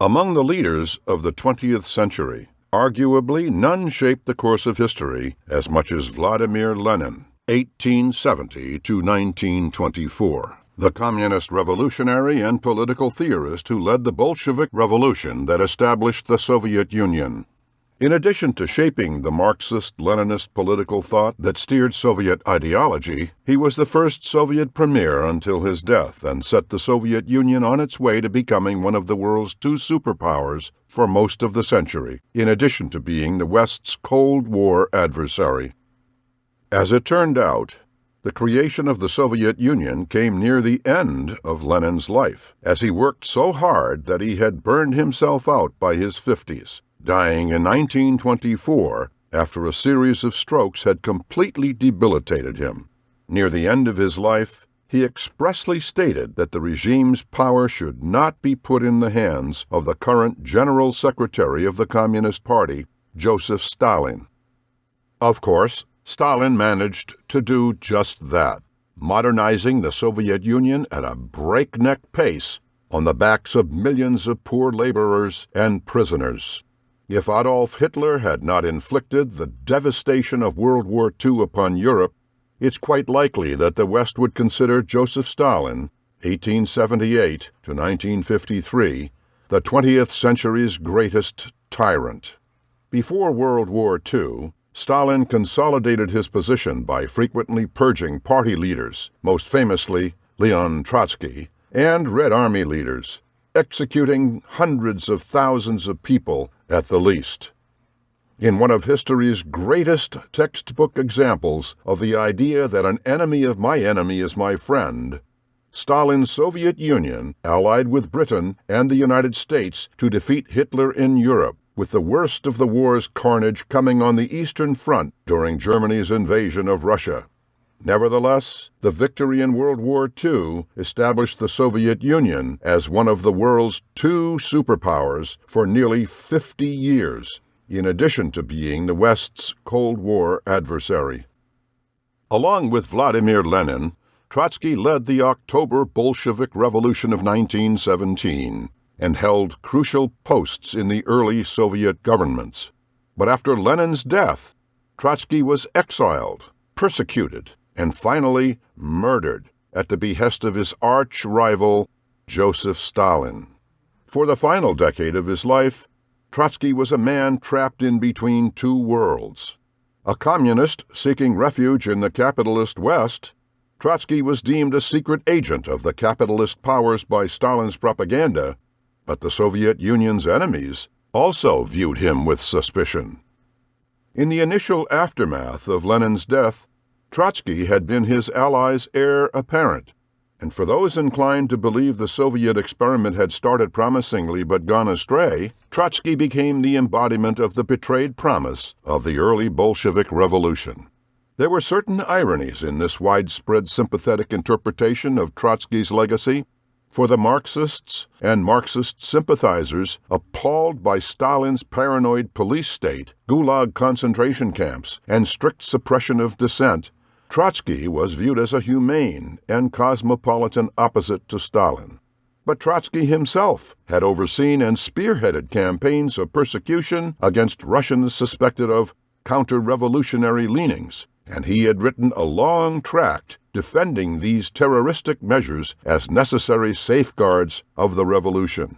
Among the leaders of the 20th century, arguably none shaped the course of history as much as Vladimir Lenin, 1870 to 1924, the communist revolutionary and political theorist who led the Bolshevik Revolution that established the Soviet Union. In addition to shaping the Marxist-Leninist political thought that steered Soviet ideology, he was the first Soviet premier until his death and set the Soviet Union on its way to becoming one of the world's two superpowers for most of the century, in addition to being the West's Cold War adversary. As it turned out, the creation of the Soviet Union came near the end of Lenin's life, as he worked so hard that he had burned himself out by his 50s. Dying in 1924 after a series of strokes had completely debilitated him. Near the end of his life, he expressly stated that the regime's power should not be put in the hands of the current General Secretary of the Communist Party, Joseph Stalin. Of course, Stalin managed to do just that, modernizing the Soviet Union at a breakneck pace on the backs of millions of poor laborers and prisoners. If Adolf Hitler had not inflicted the devastation of World War II upon Europe, it's quite likely that the West would consider Joseph Stalin, 1878 to 1953, the 20th century's greatest tyrant. Before World War II, Stalin consolidated his position by frequently purging party leaders, most famously Leon Trotsky, and Red Army leaders, executing hundreds of thousands of people at the least. In one of history's greatest textbook examples of the idea that an enemy of my enemy is my friend, Stalin's Soviet Union allied with Britain and the United States to defeat Hitler in Europe, with the worst of the war's carnage coming on the Eastern Front during Germany's invasion of Russia. Nevertheless, the victory in World War II established the Soviet Union as one of the world's two superpowers for nearly 50 years, in addition to being the West's Cold War adversary. Along with Vladimir Lenin, Trotsky led the October Bolshevik Revolution of 1917 and held crucial posts in the early Soviet governments. But after Lenin's death, Trotsky was exiled, persecuted, and finally murdered at the behest of his arch-rival, Joseph Stalin. For the final decade of his life, Trotsky was a man trapped in between two worlds. A communist seeking refuge in the capitalist West, Trotsky was deemed a secret agent of the capitalist powers by Stalin's propaganda, but the Soviet Union's enemies also viewed him with suspicion. In the initial aftermath of Lenin's death, Trotsky had been his allies' heir apparent, and for those inclined to believe the Soviet experiment had started promisingly but gone astray, Trotsky became the embodiment of the betrayed promise of the early Bolshevik Revolution. There were certain ironies in this widespread sympathetic interpretation of Trotsky's legacy, for the Marxists and Marxist sympathizers appalled by Stalin's paranoid police state, Gulag concentration camps, and strict suppression of dissent, Trotsky was viewed as a humane and cosmopolitan opposite to Stalin. But Trotsky himself had overseen and spearheaded campaigns of persecution against Russians suspected of counter-revolutionary leanings, and he had written a long tract defending these terroristic measures as necessary safeguards of the revolution.